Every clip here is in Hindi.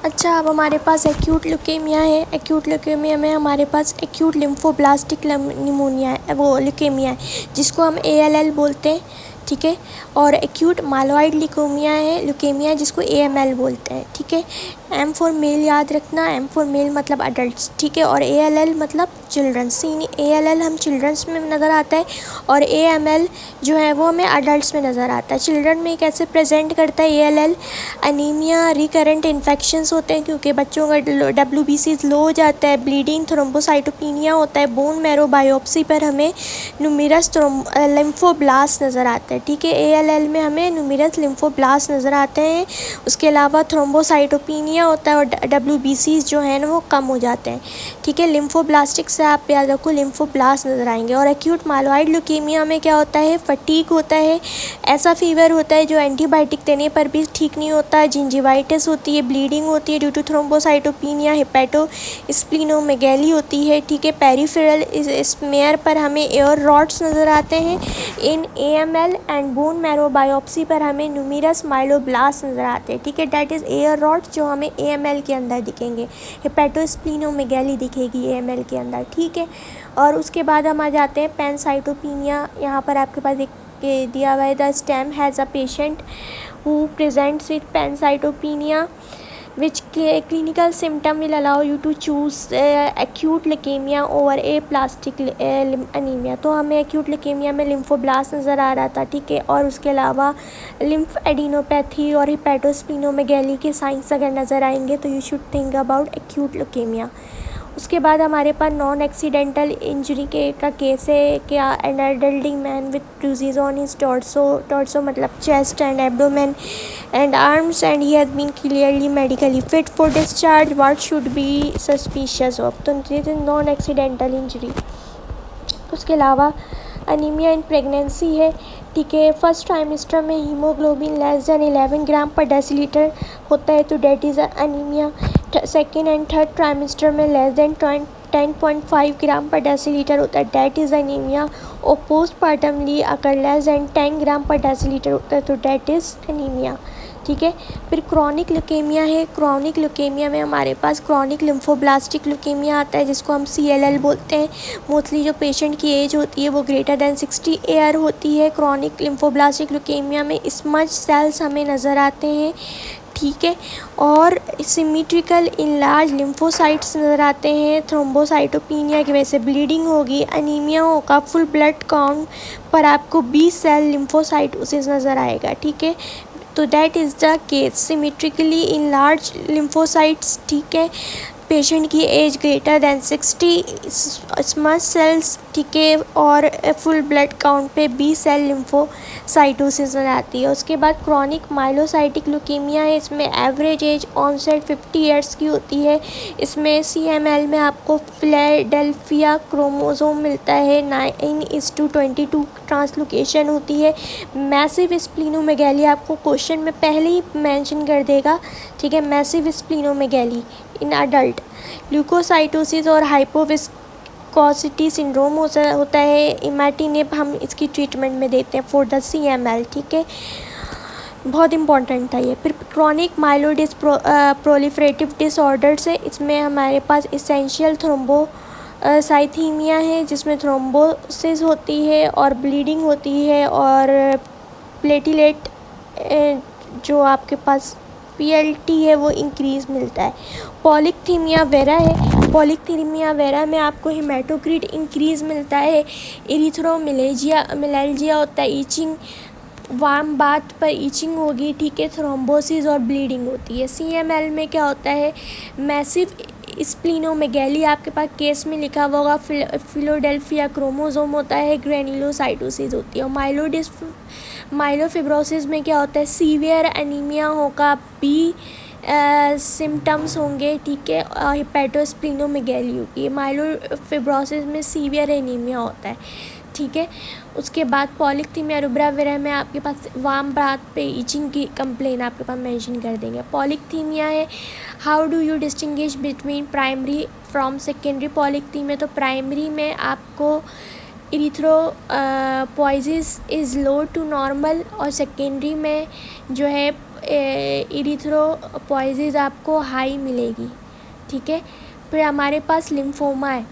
अच्छा, अब हमारे पास एक्यूट ल्यूकेमिया है। एक्यूट ल्यूकेमिया में हमारे पास एक्यूट लिम्फोब्लास्टिक निमोनिया है, वो ल्यूकेमिया है, जिसको हम ALL बोलते हैं, ठीक है। और एक्यूट माइलॉइड ल्यूकेमिया है, जिसको AML बोलते हैं, ठीक है। M फॉर मेल याद रखना, M फॉर मेल मतलब अडल्ट, ठीक है। और ALL मतलब चिल्ड्रंस। सी ALL हम चिल्ड्रंस में नज़र आता है और AML जो है वो हमें अडल्ट में नज़र आता है। चिल्ड्रन में कैसे प्रेजेंट करता है ALL? अनीमिया, रिकरेंट इन्फेक्शंस होते हैं क्योंकि बच्चों का WBC लो हो जाता है, ब्लीडिंग, थ्रोम्बोसाइटोपिनिया होता है, बोन मैरो बायोप्सी पर हमें न्यूमेरस लिम्फोब्लास्ट नज़र आता है, ठीक है। ALL में हमें न्यूमेरस लिम्फोब्लास्ट नज़र आते हैं। उसके अलावा थ्रोम्बोसाइटोपिनिया होता है और WBC जो है ना वो कम हो जाते हैं, ठीक है। लिम्फोब्लास्टिक से आप याद रखो, लिम्फोब्लास्ट नज़र आएंगे। और एक्यूट माइलॉइड ल्यूकेमिया में क्या होता है? फटीग होता है, ऐसा फीवर होता है जो एंटीबायोटिक देने पर भी ठीक नहीं होता, जिंजिवाइटिस होती है, ब्लीडिंग होती है due to thrombocytopenia, hepatosplenomegaly होती है, ठीक है। पेरिफेरल स्मेयर पर हमें एयर रॉड्स नज़र आते हैं। इन AML and bone marrow biopsy पर हमें न्यूमेरस माइलोब्लास्ट नज़र आते हैं, ठीक है। डैट इज़ एयर रॉड्स जो हमें AML के अंदर दिखेंगे, हेपेटो स्प्लीनोमेगैली दिखेगी AML के अंदर, ठीक है। और उसके बाद हम आ जाते हैं पैनसाइटोपिनिया। यहाँ पर आपके पास एक दिया हुआ है, the stem has a patient who presents with pancytopenia which clinical symptom will allow you to choose acute leukemia over aplastic anemia। तो हमें acute leukemia में लिम्फोब्लास्ट नज़र आ रहा था, ठीक है। और उसके अलावा लिम्फ एडिनोपैथी और हिपैटोस्प्लीनोमेगैली के साइंस अगर नज़र आएंगे तो you should think about acute leukaemia. उसके बाद हमारे पास नॉन एक्सीडेंटल इंजरी का केस है क्या? An adulting man with bruises on his torso मतलब chest and abdomen and arms and he has been clearly medically fit for discharge, what should be suspicious of? तो this is non accidental injury. उसके अलावा अनीमिया इन प्रेगनेंसी है, ठीक है। फर्स्ट ट्राइमेस्टर में हीमोग्लोबिन लेस देन 11 ग्राम पर डेसीलीटर होता है तो that is anaemia. Second and third trimester में लेस देन 10.5 ग्राम पर डेसीलीटर होता है, डेट इज़ अनीमिया। और पोस्टपार्टमली अगर लेस देन 10 ग्राम पर डेसीलीटर होता है तो डेट इज़ अनीमिया, ठीक है। फिर क्रॉनिक ल्यूकेमिया है। क्रॉनिक ल्यूकेमिया में हमारे पास क्रॉनिक लिम्फोब्लास्टिक ल्यूकेमिया आता है जिसको हम CLL बोलते हैं। मोस्टली जो पेशेंट की एज होती है वो ग्रेटर दैन 60 ईयर होती है। क्रॉनिक लिम्फोब्लास्टिक ल्यूकेमिया में स्मज सेल्स हमें नज़र आते हैं, ठीक है। और सिमेट्रिकल इनलार्ज लिम्फोसाइट्स नज़र आते हैं। थ्रोम्बोसाइटोपिनिया की वजह से ब्लीडिंग होगी, अनीमिया होगा, फुल ब्लड काउंट पर आपको 20 सेल लिम्फोसाइटोसिस नज़र आएगा, ठीक है। तो that is the case symmetrically in large lymphocytes, ठीक है। पेशेंट की age greater than 60, smudge cells, ठीक है। और फुल ब्लड काउंट पे 20 सेल लिम्फोसाइटोसिस नज़र आती है। उसके बाद क्रॉनिक माइलोसाइटिक ल्यूकेमिया है। इसमें एवरेज एज ऑनसेट 50 ईयर्स की होती है। इसमें CML में आपको फिलाडेल्फिया क्रोमोसोम मिलता है, 9:22 ट्रांसलोकेशन होती है। मैसिव स्प्लीनोमेगैली आपको क्वेश्चन में पहले ही मेंशन कर देगा, ठीक है। Massive splenomegaly in adult, leukocytosis और हाइपोविस्कोसिटी सिंड्रोम होता है। इमेटिनिब हम इसकी ट्रीटमेंट में देते हैं फॉर द CML, ठीक है। बहुत इंपॉर्टेंट था ये। फिर क्रॉनिक माइलोडिस प्रोलिफरेटिव डिसऑर्डर्स है। इसमें हमारे पास इसेंशियल थ्रोम्बोसाइथीमिया है जिसमें थ्रोम्बोसिस होती है और ब्लीडिंग होती है और प्लेटिलेट जो आपके पास PLT है वो इंक्रीज़ मिलता है। पॉलीथीमिया वेरा है। पॉलीथीमिया वेरा में आपको हेमाटोक्रिट इंक्रीज़ मिलता है। इरिथ्रोमिलेजिया होता है, ईचिंग, वार्म बाथ पर ईचिंग होगी, ठीक है। थ्रोम्बोसिस और ब्लीडिंग होती है। CML में क्या होता है? मैसिव स्प्लीनोमेगैली आपके पास केस में लिखा हुआ होगा, फिलाडेल्फिया क्रोमोसोम होता है, ग्रेन्युलोसाइटोसिस होती है। और माइलोफिब्रोसिस में क्या होता है? सीवियर एनीमिया होगा, B सिम्टम्स होंगे, ठीक है। हिपैटोस्प्लीनोमेगैली होगी। माइलोफिब्रोसिस में सीवियर एनीमिया होता है, ठीक है। उसके बाद पॉलीथीमिया रूब्रा वेरा में आपके पास वार्म बाथ पे ईचिंग की कंप्लेन आपके पास मेंशन कर देंगे। पॉलीथीमिया है। How do you distinguish between primary from secondary polycythaemia? तो प्राइमरी में आपको erythropoiesis is low to normal और सेकेंडरी में जो है इरिथ्रोपोइसिस आपको हाई मिलेगी, ठीक है। फिर हमारे पास लिम्फोमा है।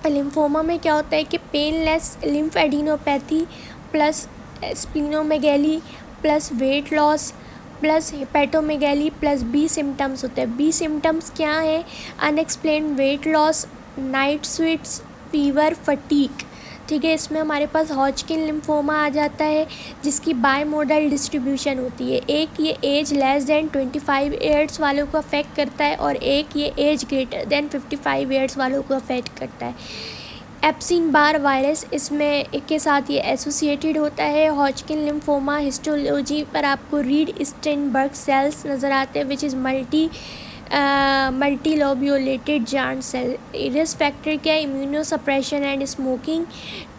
लिम्फोमा में क्या होता है कि painless lymphadenopathy plus splenomegaly plus weight loss plus hepatomegaly plus B symptoms होते हैं। बी सिम्टम्स क्या है? Unexplained weight loss, night sweats, fever, fatigue, ठीक है। इसमें हमारे पास हॉजकिन लिम्फोमा आ जाता है जिसकी बायमोडल डिस्ट्रीब्यूशन होती है। एक ये एज लेस देन 25 ईयर्स वालों को अफेक्ट करता है और एक ये एज ग्रेटर देन 55 ईयर्स वालों को अफेक्ट करता है। एप्सिन बार वायरस इसमें के साथ ये एसोसिएटेड होता है। हॉजकिन लिम्फोमा हिस्टोलॉजी पर आपको रीड स्टेनबर्ग सेल्स नज़र आते हैं विच इज़ मल्टीलोब्यूलेटेड जार्न सेल। रिस्क फैक्टर क्या है? Immunosuppression and smoking.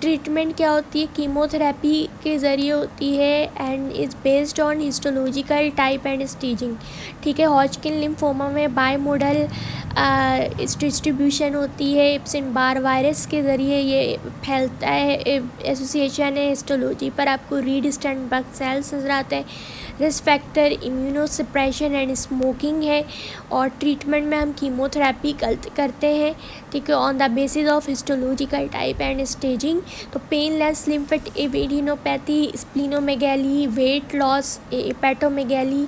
ट्रीटमेंट क्या होती है? कीमोथेरेपी के ज़रिए होती है and is based on histological type and staging, ठीक है। हॉजकिन लिम्फोमा में बायमोडल डिस्ट्रीब्यूशन होती है। इप्सिन बार वायरस के ज़रिए ये फैलता है। एसोसिएशन है हिस्टोलॉजी पर आपको रीड स्टेनबर्ग सेल्स नज़र आते हैं। Risk factor immunosuppression and smoking है और ट्रीटमेंट में हम कीमोथेरेपी करते हैं, ठीक है, on the basis of histological type and staging. तो painless lymphadenopathy, splenomegaly, weight loss, hepatomegaly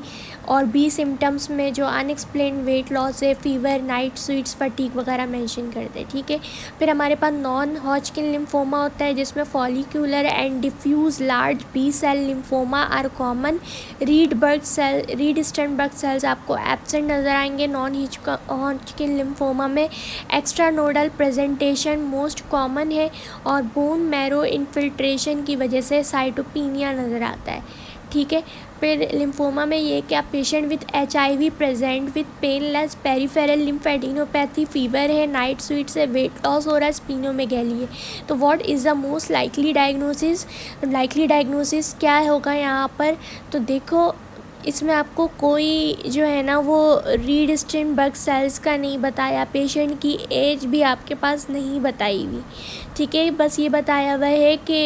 और बी सिम्टम्स में जो अनएक्सप्लेन्ड वेट लॉस है, फीवर, नाइट स्वेट्स, फटीक वगैरह मेंशन करते हैं, ठीक है। फिर हमारे पास नॉन हॉजकिन लिम्फोमा होता है जिसमें follicular and diffuse large B cell lymphoma are common. Reed Sternberg cells आपको एब्सेंट नज़र आएंगे नॉन हॉजकिन लिम्फोमा में। Extra nodal presentation most common है और बोन मैरो इन्फिल्ट्रेशन की वजह से साइटोपिनिया नज़र आता है, ठीक है। फिर लिम्फोमा में ये क्या? Patient with HIV present with painless peripheral lymphadenopathy, fever है, नाइट स्वेट्स है, वेट लॉस हो रहा है, स्प्लीनोमेगैली है। तो what is the most likely diagnosis? Likely diagnosis क्या होगा यहाँ पर? तो देखो इसमें आपको कोई जो है ना वो रीड स्टेनबर्ग सेल्स का नहीं बताया, पेशेंट की एज भी आपके पास नहीं बताई हुई, ठीक है। बस ये बताया हुआ है कि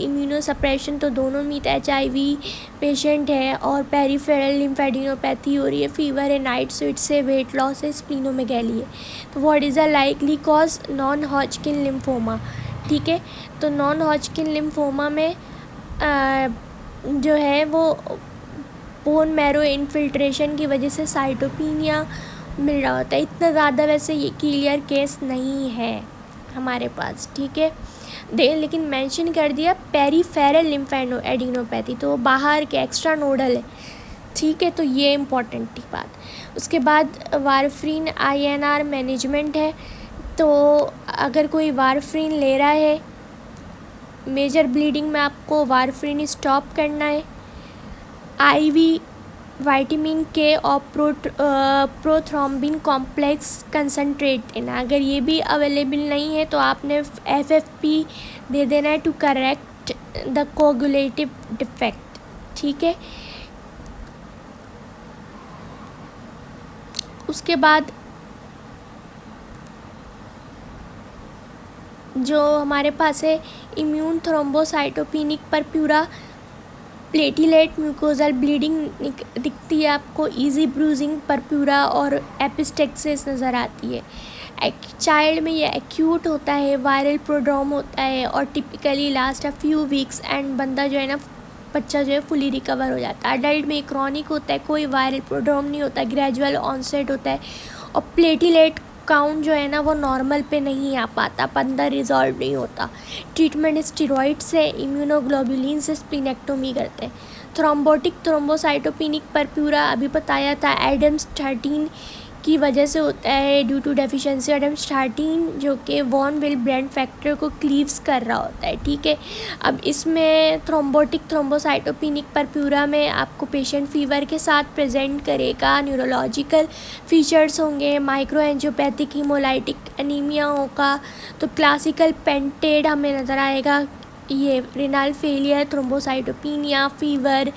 इम्यूनोसप्रेशन तो दोनों में HIV पेशेंट है और पेरिफेरल लिम्फेडिनोपैथी हो रही है, फीवर है, नाइट स्वेट्स है, वेट लॉस है, स्प्लीनोमेगैली है। तो what is the likely cause? Non Hodgkin lymphoma, ठीक है। तो नॉन हॉजकिन लिम्फोमा में जो है वो बोन मैरो इन्फिल्ट्रेशन की वजह से साइटोपिनिया मिल रहा होता है। इतना ज़्यादा वैसे ये क्लियर केस नहीं है हमारे पास, ठीक है। लेकिन मेंशन कर दिया पेरिफेरल लिम्फेडिनोपैथी, तो बाहर के एक्स्ट्रा नोडल है, ठीक है। तो ये इम्पॉर्टेंट थी बात। उसके बाद वारफ्रीन INR मैनेजमेंट है। तो अगर कोई वारफ्रीन ले रहा है मेजर ब्लीडिंग में आपको वारफ्रीन स्टॉप करना है। IV विटामिन K और प्रोथ्रोम्बिन कॉम्प्लेक्स कंसनट्रेट देना। अगर ये भी अवेलेबल नहीं है तो आपने FFP दे देना है to correct the coagulative defect, ठीक है। उसके बाद जो हमारे पास है immune thrombocytopenic purpura, platelet mucosal bleeding दिखती है आपको, इजी ब्रूजिंग परप्यूरा और एपिस्टेक्सिस नज़र आती है। चाइल्ड में ये एक्यूट होता है, वायरल प्रोड्रोम होता है और typically last a few weeks and बंदा जो है ना बच्चा जो है फुली रिकवर हो जाता है। अडल्ट में क्रॉनिक होता है, कोई वायरल प्रोड्रोम नहीं होता, ग्रेजुअल ऑनसेट होता है और प्लेटिलेट काउंट जो है ना वो नॉर्मल पे नहीं आ पाता, पंदर रिजॉल्व नहीं होता। ट्रीटमेंट स्टेरॉइड से, इम्यूनोग्लोबुलिन से स्प्लीनेक्टोमी करते हैं। थ्रोम्बोटिक थ्रोम्बोसाइटोपेनिक परप्यूरा अभी बताया था, एडम्स 13 की वजह से होता है ड्यू टू डेफिशिएंसी एडम्स 13 जो कि वॉन विल ब्रेन फैक्टर को क्लीव्स कर रहा होता है, ठीक है। अब इसमें थ्रोम्बोटिक थ्रोम्बोसाइटोपेनिक परप्यूरा में आपको पेशेंट फीवर के साथ प्रेजेंट करेगा, न्यूरोलॉजिकल फीचर्स होंगे, माइक्रो एंजियोपैथिक हीमोलाइटिक एनीमिया होगा, तो क्लासिकल पेंटेड हमें नज़र आएगा, ये renal failure, thrombocytopenia, fever,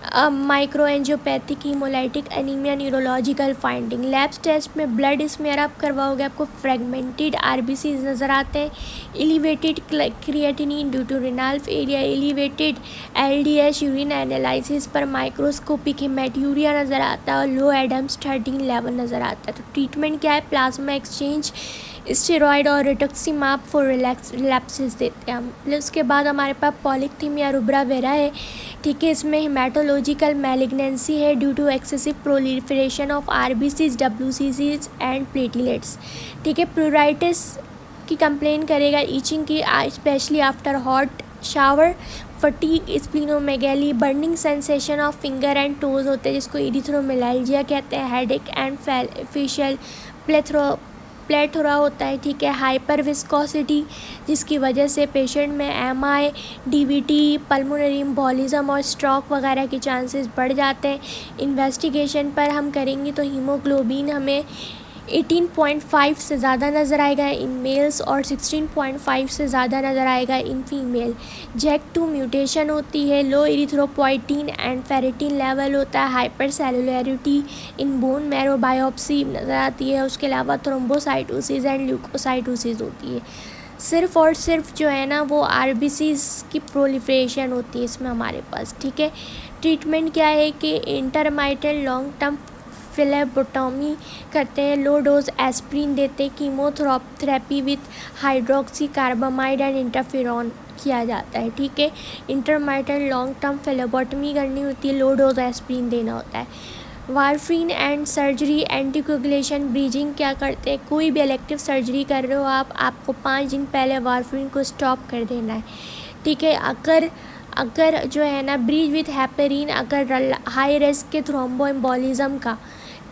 microangiopathic haemolytic anaemia neurological finding. Labs test में ब्लड स्मेयर आप करवाओगे, आपको फ्रेगमेंटेड आरबीसी नज़र आते हैं, elevated creatinine due to renal failure, elevated LDH urine analysis पर माइक्रोस्कोपिक हेमेट्यूरिया नज़र आता है और लो एडम्स 13 लेवल नज़र आता है। तो ट्रीटमेंट क्या है? प्लाज्मा एक्सचेंज, स्टेरॉयड और रिटक्सीमाब फॉर रिलैप्सेस देते हैं हम। फिर उसके बाद हमारे पास पॉलीथीमिया रुब्रा वेरा है, ठीक है। इसमें हेमाटोलॉजिकल मैलिग्नेंसी है due to excessive proliferation of RBCs, WBCs and platelets, ठीक है। प्लूराइटिस की कंप्लेन करेगा, ईचिंग की specially after hot shower, fatigue, splenomegaly, burning sensation of finger and toes होते हैं जिसको इरिथ्रोमेलाइजिया कहते हैं, हेडेक एंड फेशियल प्लेथोरा होता है, ठीक है। हाइपर विस्कोसिटी जिसकी वजह से पेशेंट में एमआई, डीवीटी, पल्मोनरी एम्बोलिज्म और स्ट्रोक वगैरह के चांसेस बढ़ जाते हैं। इन्वेस्टिगेशन पर हम करेंगे तो हीमोग्लोबिन हमें 18.5 से ज़्यादा नज़र आएगा इन मेल्स और 16.5 से ज़्यादा नज़र आएगा इन फीमेल। JAK2 म्यूटेशन होती है, low erythropoietin and ferritin level होता है, hypercellularity in bone marrow biopsy नज़र आती है। उसके अलावा थ्रोम्बोसाइटोसिस एंड ल्यूकोसाइटोसिस होती है। सिर्फ और सिर्फ जो है ना वो आरबीसीज की प्रोलिफरेशन होती है इसमें हमारे पास, ठीक है। ट्रीटमेंट क्या है कि इंटरमाइटेंट लॉन्ग टर्म फिलेबोटॉमी करते हैं, लो डोज एस्प्रिन देते हैं, chemotherapy with hydroxy carbamide and interferon किया जाता है, ठीक है। इंटरमाइटेंट लॉन्ग टर्म फिलेबोटमी करनी होती है, लो डोज एस्प्रिन देना होता है। वारफरीन एंड सर्जरी, एंटीकोगुलेशन, ब्रीजिंग क्या करते हैं? कोई भी इलेक्टिव सर्जरी कर रहे हो आपको 5 दिन पहले वारफरीन को स्टॉप कर देना है, ठीक है। अगर जो है ना ब्रीज विथ हेपेरिन, अगर हाई रिस्क के थ्रोम्बोएम्बोलिज्म का,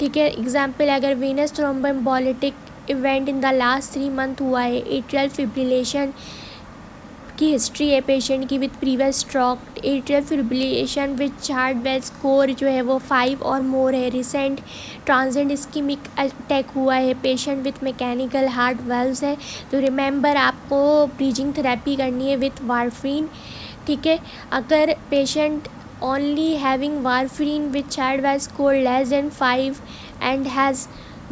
ठीक है, एग्जाम्पल अगर venous thromboembolic event in the last 3 month हुआ है, एट्रियल फिब्रिलेशन की हिस्ट्री है पेशेंट की with previous stroke, atrial fibrillation with chart bed score जो है वो 5 और मोर है, रिसेंट ट्रांजिएंट इस्कीमिक अटैक हुआ है, patient with mechanical heart valves है, तो रिमेंबर आपको ब्रीजिंग थेरेपी करनी है विथ वारफरीन, ठीक है। अगर patient only having warfarin with child was score less than 5 and has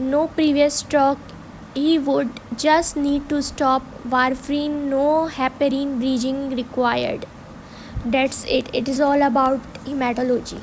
no previous stroke, he would just need to stop warfarin, no heparin bridging required. That's it. It is all about hematology.